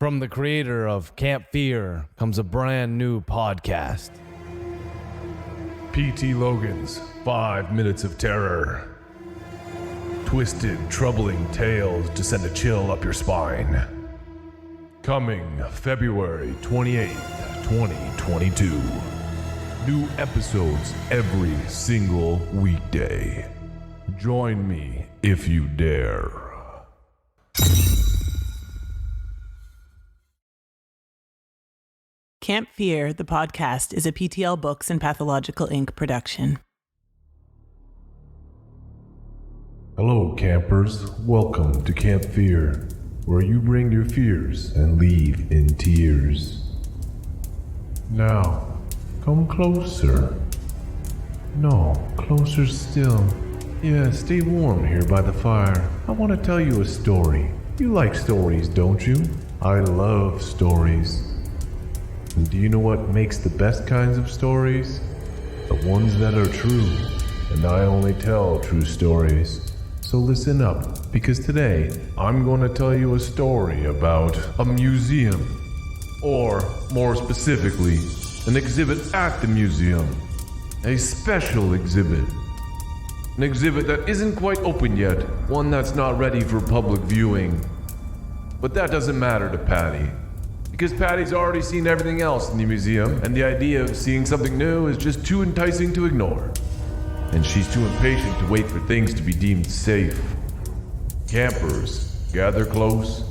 From the creator of Camp Fear comes a brand new podcast. P.T. Logan's 5 Minutes of Terror. Twisted, troubling tales to send a chill up your spine. Coming February 28th, 2022. New episodes every single weekday. Join me if you dare. Camp Fear, the podcast, is a PTL Books and Pathological Inc. production. Hello, campers. Welcome to Camp Fear, where you bring your fears and leave in tears. Now, come closer. No, closer still. Yeah, stay warm here by the fire. I want to tell you a story. You like stories, don't you? I love stories. And do you know what makes the best kinds of stories? The ones that are true. And I only tell true stories. So listen up, because today I'm going to tell you a story about a museum. Or, more specifically, an exhibit at the museum. A special exhibit. An exhibit that isn't quite open yet, one that's not ready for public viewing. But that doesn't matter to Patty. Because Patty's already seen everything else in the museum, and the idea of seeing something new is just too enticing to ignore. And she's too impatient to wait for things to be deemed safe. Campers, gather close,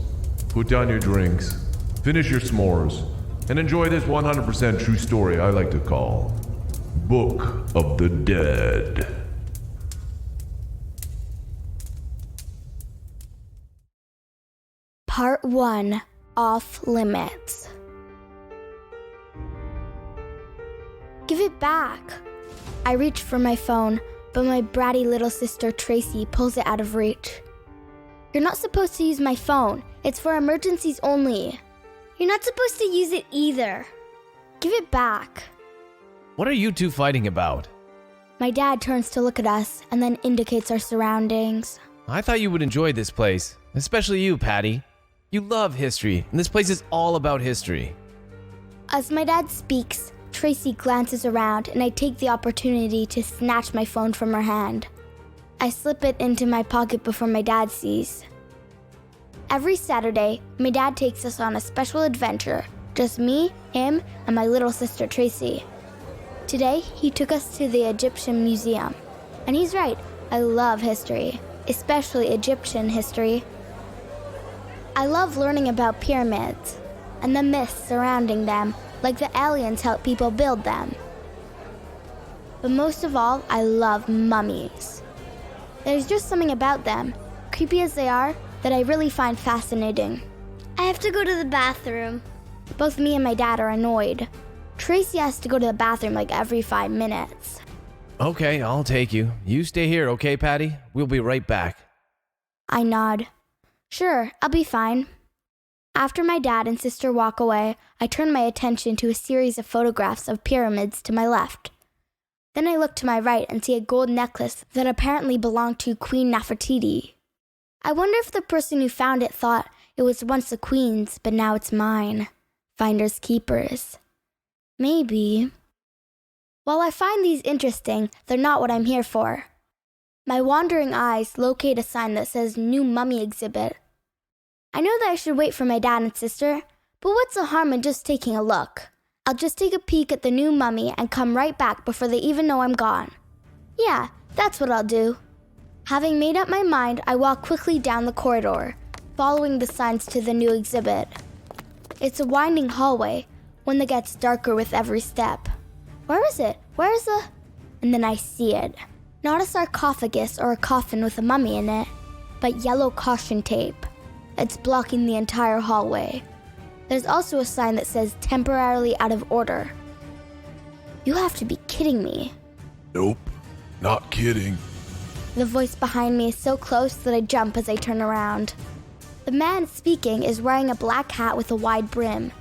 put down your drinks, finish your s'mores, and enjoy this 100% true story I like to call Book of the Dead. Part 1. Off Limits. Give it back. I reach for my phone, but my bratty little sister Tracy pulls it out of reach. You're not supposed to use my phone. It's for emergencies only. You're not supposed to use it either. Give it back. What are you two fighting about? My dad turns to look at us and then indicates our surroundings. I thought you would enjoy this place, especially you, Patty. You love history, and this place is all about history. As my dad speaks, Tracy glances around and I take the opportunity to snatch my phone from her hand. I slip it into my pocket before my dad sees. Every Saturday, my dad takes us on a special adventure. Just me, him, and my little sister Tracy. Today, he took us to the Egyptian Museum. And he's right, I love history, especially Egyptian history. I love learning about pyramids and the myths surrounding them, like the aliens help people build them. But most of all, I love mummies. There's just something about them, creepy as they are, that I really find fascinating. I have to go to the bathroom. Both me and my dad are annoyed. Tracy has to go to the bathroom like every 5 minutes. Okay, I'll take you. You stay here, okay, Patty? We'll be right back. I nod. Sure, I'll be fine. After my dad and sister walk away, I turn my attention to a series of photographs of pyramids to my left. Then I look to my right and see a gold necklace that apparently belonged to Queen Nefertiti. I wonder if the person who found it thought it was once the queen's, but now it's mine. Finders keepers. Maybe. While I find these interesting, they're not what I'm here for. My wandering eyes locate a sign that says New Mummy Exhibit. I know that I should wait for my dad and sister, but what's the harm in just taking a look? I'll just take a peek at the new mummy and come right back before they even know I'm gone. Yeah, that's what I'll do. Having made up my mind, I walk quickly down the corridor, following the signs to the new exhibit. It's a winding hallway, one that gets darker with every step. Where is it? Where's the... And then I see it. Not a sarcophagus or a coffin with a mummy in it, but yellow caution tape. It's blocking the entire hallway. There's also a sign that says temporarily out of order. You have to be kidding me. Nope, not kidding. The voice behind me is so close that I jump as I turn around. The man speaking is wearing a black hat with a wide brim,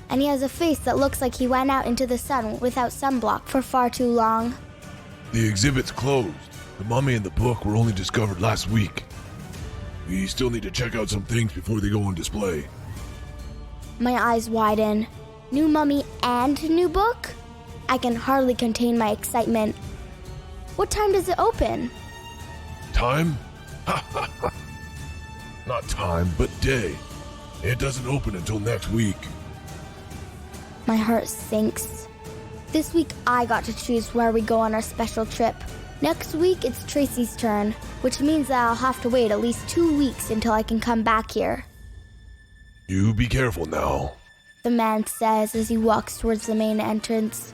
and he has a face that looks like he went out into the sun without sunblock for far too long. The exhibit's closed. The mummy and the book were only discovered last week. We still need to check out some things before they go on display. My eyes widen. New mummy and new book? I can hardly contain my excitement. What time does it open? Time? Not time, but day. It doesn't open until next week. My heart sinks. This week I got to choose where we go on our special trip. Next week it's Tracy's turn, which means that I'll have to wait at least 2 weeks until I can come back here. You be careful now. The man says as he walks towards the main entrance.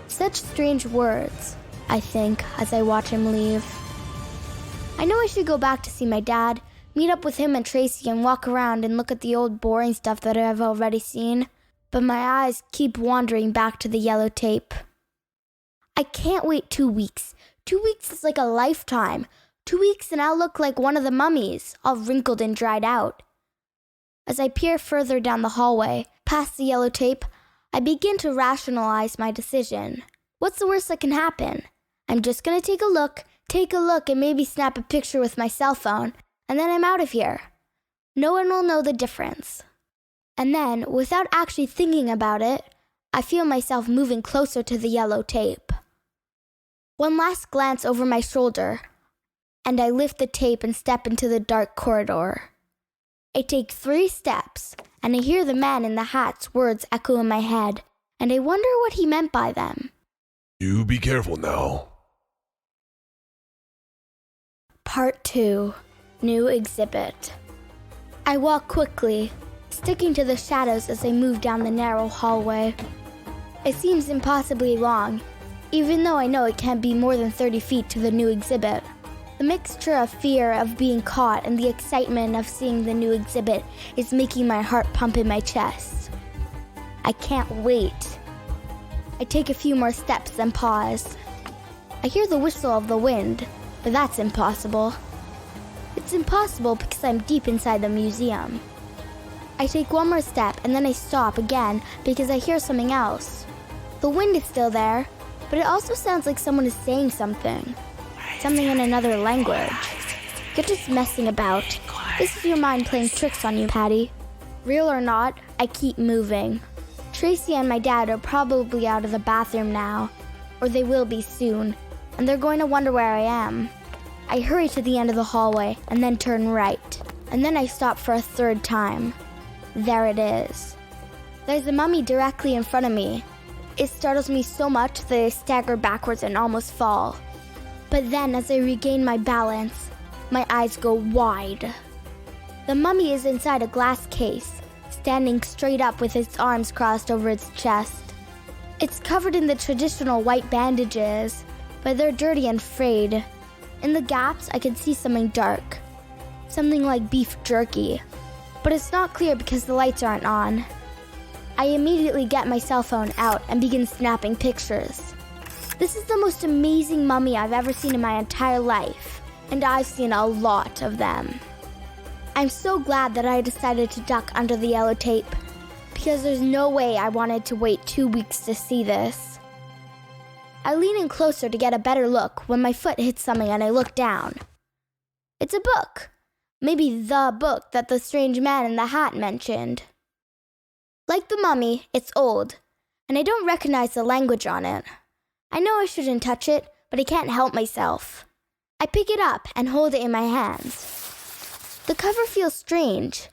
Such strange words, I think, as I watch him leave. I know I should go back to see my dad, meet up with him and Tracy and walk around and look at the old boring stuff that I've already seen, but my eyes keep wandering back to the yellow tape. I can't wait 2 weeks. 2 weeks is like a lifetime. 2 weeks and I'll look like one of the mummies, all wrinkled and dried out. As I peer further down the hallway, past the yellow tape, I begin to rationalize my decision. What's the worst that can happen? I'm just gonna take a look and maybe snap a picture with my cell phone, and then I'm out of here. No one will know the difference. And then, without actually thinking about it, I feel myself moving closer to the yellow tape. One last glance over my shoulder, and I lift the tape and step into the dark corridor. I take 3 steps, and I hear the man in the hat's words echo in my head, and I wonder what he meant by them. You be careful now. Part 2. New Exhibit. I walk quickly, sticking to the shadows as I move down the narrow hallway. It seems impossibly long, even though I know it can't be more than 30 feet to the new exhibit. The mixture of fear of being caught and the excitement of seeing the new exhibit is making my heart pump in my chest. I can't wait. I take a few more steps and pause. I hear the whistle of the wind, but that's impossible. It's impossible because I'm deep inside the museum. I take one more step and then I stop again because I hear something else. The wind is still there, but it also sounds like someone is saying something. Something in another language. You're just messing about. This is your mind playing tricks on you, Patty. Real or not, I keep moving. Tracy and my dad are probably out of the bathroom now, or they will be soon, and they're going to wonder where I am. I hurry to the end of the hallway and then turn right, and then I stop for a 3rd time. There it is. There's a mummy directly in front of me. It startles me so much that I stagger backwards and almost fall. But then as I regain my balance, my eyes go wide. The mummy is inside a glass case, standing straight up with its arms crossed over its chest. It's covered in the traditional white bandages, but they're dirty and frayed. In the gaps, I can see something dark. Something like beef jerky. But it's not clear because the lights aren't on. I immediately get my cell phone out and begin snapping pictures. This is the most amazing mummy I've ever seen in my entire life, and I've seen a lot of them. I'm so glad that I decided to duck under the yellow tape, because there's no way I wanted to wait 2 weeks to see this. I lean in closer to get a better look when my foot hits something and I look down. It's a book. Maybe the book that the strange man in the hat mentioned. Like the mummy, it's old, and I don't recognize the language on it. I know I shouldn't touch it, but I can't help myself. I pick it up and hold it in my hands. The cover feels strange.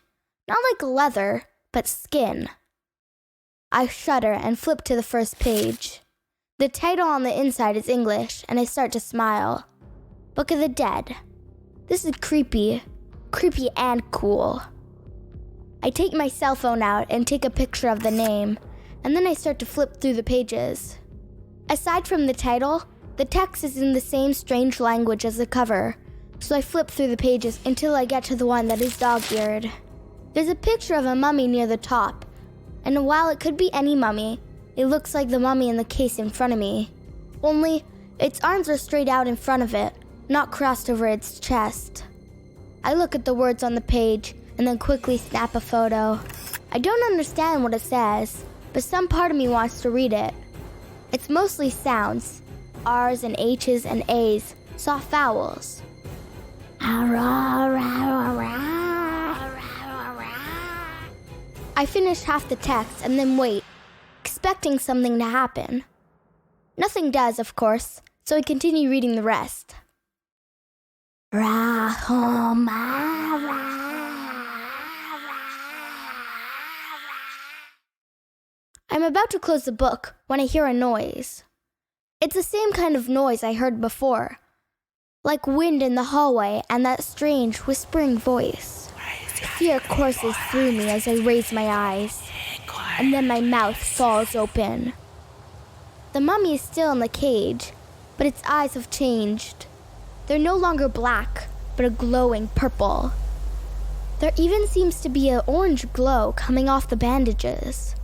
Not like leather, but skin. I shudder and flip to the first page. The title on the inside is English, and I start to smile. Book of the Dead. This is creepy. Creepy and cool. I take my cell phone out and take a picture of the name, and then I start to flip through the pages. Aside from the title, the text is in the same strange language as the cover, so I flip through the pages until I get to the one that is dog-eared. There's a picture of a mummy near the top, and while it could be any mummy, it looks like the mummy in the case in front of me. Only, its arms are straight out in front of it, not crossed over its chest. I look at the words on the page and then quickly snap a photo. I don't understand what it says, but some part of me wants to read it. It's mostly sounds, R's and H's and A's, soft vowels. I I finish half the text and then wait, expecting something to happen. Nothing does, of course, so I continue reading the rest. I'm about to close the book when I hear a noise. It's the same kind of noise I heard before, like wind in the hallway and that strange whispering voice. Fear courses through me as I raise my eyes, and then my mouth falls open. The mummy is still in the cage, but its eyes have changed. They're no longer black, but a glowing purple. There even seems to be an orange glow coming off the bandages.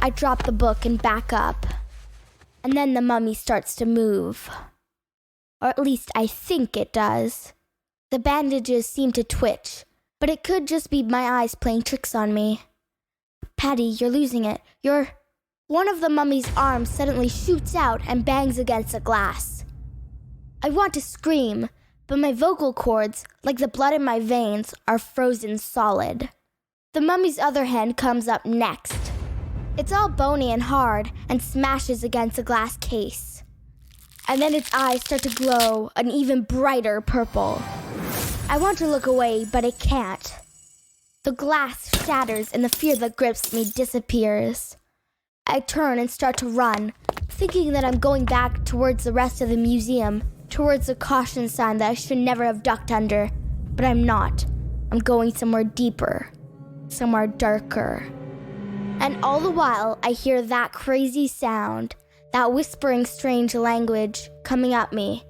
I drop the book and back up, and then the mummy starts to move. Or at least I think it does. The bandages seem to twitch, but it could just be my eyes playing tricks on me. Patty, you're losing it. One of the mummy's arms suddenly shoots out and bangs against a glass. I want to scream, but my vocal cords, like the blood in my veins, are frozen solid. The mummy's other hand comes up next. It's all bony and hard and smashes against a glass case. And then its eyes start to glow an even brighter purple. I want to look away, but I can't. The glass shatters and the fear that grips me disappears. I turn and start to run, thinking that I'm going back towards the rest of the museum, towards the caution sign that I should never have ducked under. But I'm not. I'm going somewhere deeper, somewhere darker. And all the while, I hear that crazy sound, that whispering strange language coming at me,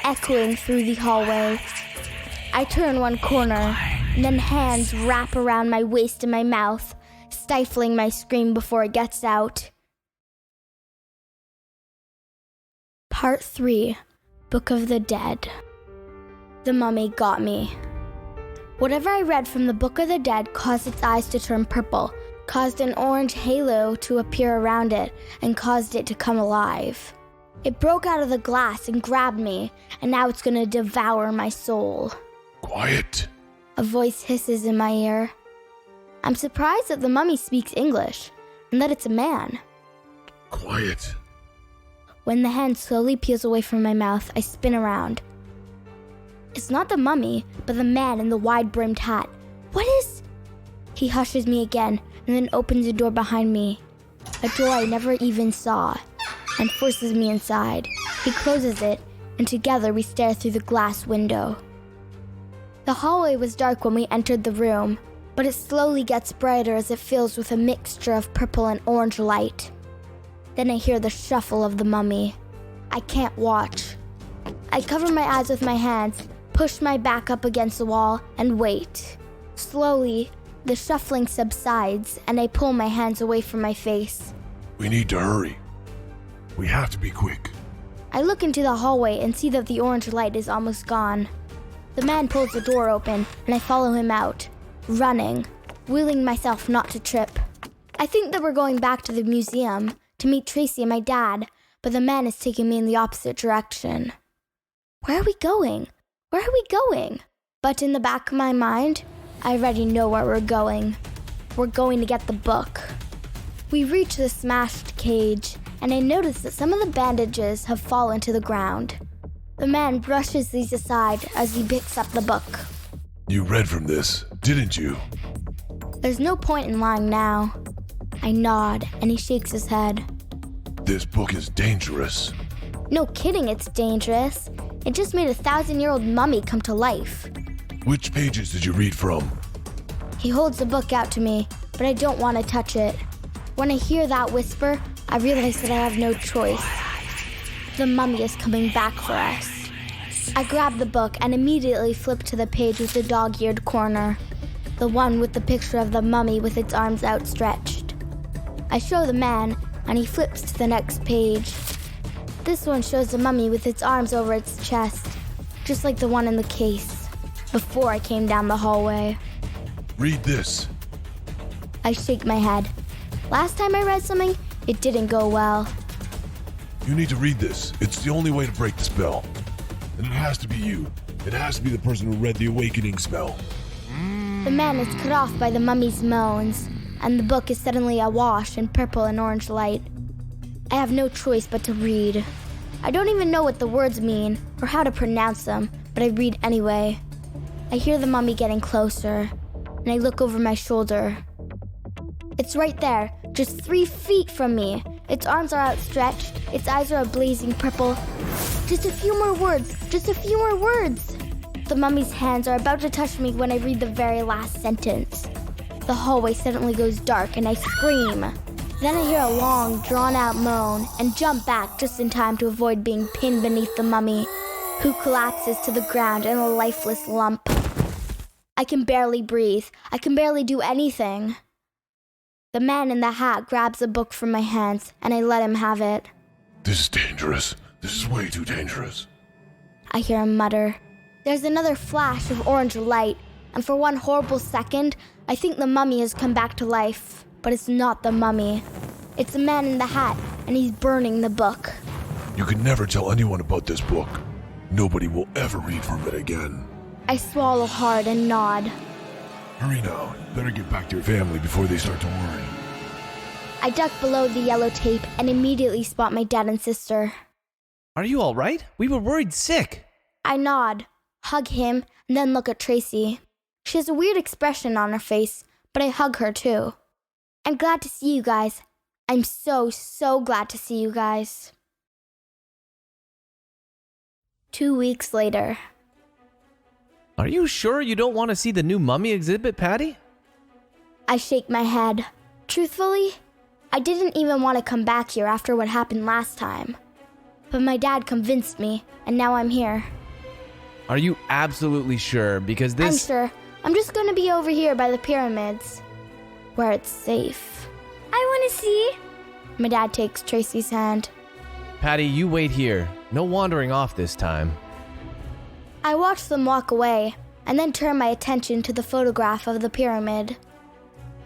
echoing through the hallway. I turn one corner, and then hands wrap around my waist and my mouth, stifling my scream before it gets out. Part 3, Book of the Dead. The mummy got me. Whatever I read from the Book of the Dead caused its eyes to turn purple, caused an orange halo to appear around it, and caused it to come alive. It broke out of the glass and grabbed me, and now it's gonna devour my soul. Quiet. A voice hisses in my ear. I'm surprised that the mummy speaks English, and that it's a man. Quiet. When the hand slowly peels away from my mouth, I spin around. It's not the mummy, but the man in the wide-brimmed hat. What is... He hushes me again, and then opens a door behind me. A door I never even saw, and forces me inside. He closes it, and together we stare through the glass window. The hallway was dark when we entered the room, but it slowly gets brighter as it fills with a mixture of purple and orange light. Then I hear the shuffle of the mummy. I can't watch. I cover my eyes with my hands, push my back up against the wall, and wait. Slowly, the shuffling subsides, and I pull my hands away from my face. We need to hurry. We have to be quick. I look into the hallway and see that the orange light is almost gone. The man pulls the door open, and I follow him out, running, willing myself not to trip. I think that we're going back to the museum to meet Tracy and my dad, but the man is taking me in the opposite direction. Where are we going? Where are we going? But in the back of my mind, I already know where we're going. We're going to get the book. We reach the smashed cage, and I notice that some of the bandages have fallen to the ground. The man brushes these aside as he picks up the book. You read from this, didn't you? There's no point in lying now. I nod, and he shakes his head. This book is dangerous. No kidding, it's dangerous. It just made a 1,000-year-old mummy come to life. Which pages did you read from? He holds the book out to me, but I don't want to touch it. When I hear that whisper, I realize that I have no choice. The mummy is coming back for us. I grab the book and immediately flip to the page with the dog-eared corner, the one with the picture of the mummy with its arms outstretched. I show the man, and he flips to the next page. This one shows the mummy with its arms over its chest, just like the one in the case, before I came down the hallway. Read this. I shake my head. Last time I read something, it didn't go well. You need to read this. It's the only way to break the spell. And it has to be you. It has to be the person who read the awakening spell. The man is cut off by the mummy's moans, and the book is suddenly awash in purple and orange light. I have no choice but to read. I don't even know what the words mean or how to pronounce them, but I read anyway. I hear the mummy getting closer, and I look over my shoulder. It's right there, just 3 feet from me. Its arms are outstretched, its eyes are a blazing purple. Just a few more words, just a few more words. The mummy's hands are about to touch me when I read the very last sentence. The hallway suddenly goes dark and I scream. Then I hear a long, drawn-out moan and jump back just in time to avoid being pinned beneath the mummy, who collapses to the ground in a lifeless lump. I can barely breathe. I can barely do anything. The man in the hat grabs a book from my hands, and I let him have it. This is dangerous. This is way too dangerous. I hear him mutter. There's another flash of orange light, and for one horrible second, I think the mummy has come back to life. But it's not the mummy. It's the man in the hat, and he's burning the book. You can never tell anyone about this book. Nobody will ever read from it again. I swallow hard and nod. Hurry now. Better get back to your family before they start to worry. I duck below the yellow tape and immediately spot my dad and sister. Are you all right? We were worried sick. I nod, hug him, and then look at Tracy. She has a weird expression on her face, but I hug her too. I'm glad to see you guys. I'm so glad to see you guys. 2 weeks later. Are you sure you don't want to see the new mummy exhibit, Patty? I shake my head. Truthfully, I didn't even want to come back here after what happened last time. But my dad convinced me, and now I'm here. Are you absolutely sure? Because I'm sure. I'm just going to be over here by the pyramids, where it's safe. I want to see. My dad takes Tracy's hand. Patty, you wait here. No wandering off this time. I watch them walk away, and then turn my attention to the photograph of the pyramid.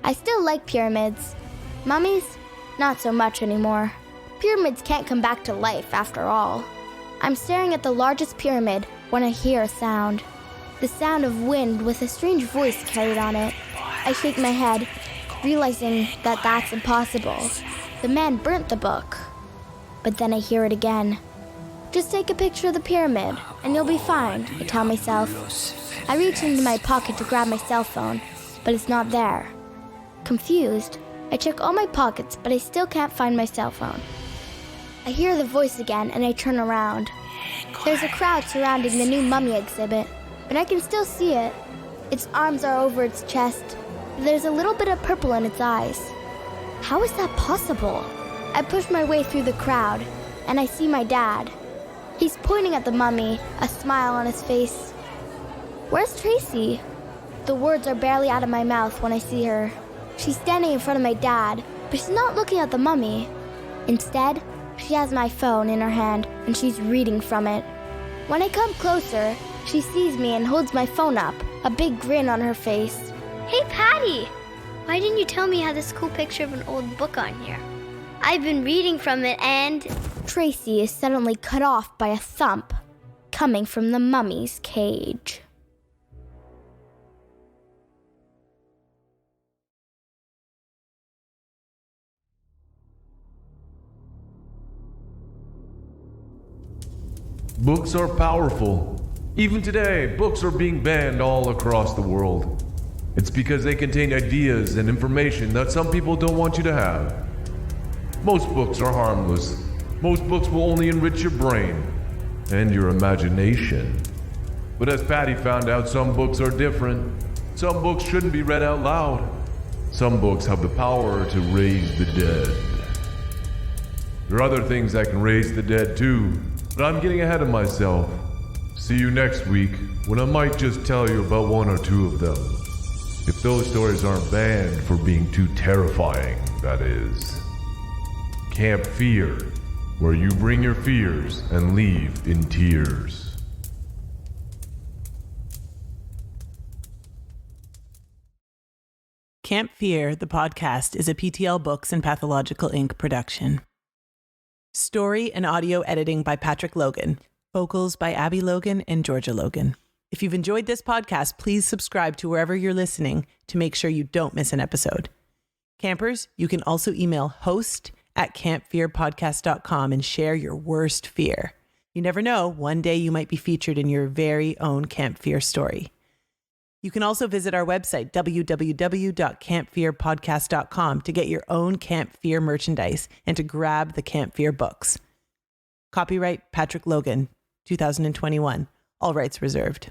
I still like pyramids. Mummies? Not so much anymore. Pyramids can't come back to life after all. I'm staring at the largest pyramid when I hear a sound. The sound of wind with a strange voice carried on it. I shake my head, realizing that that's impossible. The man burnt the book. But then I hear it again. Just take a picture of the pyramid, and you'll be fine, I tell myself. I reach into my pocket to grab my cell phone, but it's not there. Confused, I check all my pockets, but I still can't find my cell phone. I hear the voice again, and I turn around. There's a crowd surrounding the new mummy exhibit, but I can still see it. Its arms are over its chest. There's a little bit of purple in its eyes. How is that possible? I push my way through the crowd, and I see my dad. He's pointing at the mummy, a smile on his face. Where's Tracy? The words are barely out of my mouth when I see her. She's standing in front of my dad, but she's not looking at the mummy. Instead, she has my phone in her hand, and she's reading from it. When I come closer, she sees me and holds my phone up, a big grin on her face. Hey, Patty! Why didn't you tell me you had this cool picture of an old book on here? I've been reading from it and... Tracy is suddenly cut off by a thump coming from the mummy's cage. Books are powerful. Even today, books are being banned all across the world. It's because they contain ideas and information that some people don't want you to have. Most books are harmless. Most books will only enrich your brain and your imagination. But as Patty found out, some books are different. Some books shouldn't be read out loud. Some books have the power to raise the dead. There are other things that can raise the dead too, but I'm getting ahead of myself. See you next week, when I might just tell you about one or two of them. If those stories aren't banned for being too terrifying, that is. Camp Fear, where you bring your fears and leave in tears. Camp Fear, the podcast, is a PTL Books and Pathological Inc. production. Story and audio editing by Patrick Logan. Vocals by Abby Logan and Georgia Logan. If you've enjoyed this podcast, please subscribe to wherever you're listening to make sure you don't miss an episode. Campers, you can also email host@campfearpodcast.com and share your worst fear. You never know, one day you might be featured in your very own Camp Fear story. You can also visit our website, www.campfearpodcast.com, to get your own Camp Fear merchandise and to grab the Camp Fear books. Copyright Patrick Logan, 2021. All rights reserved.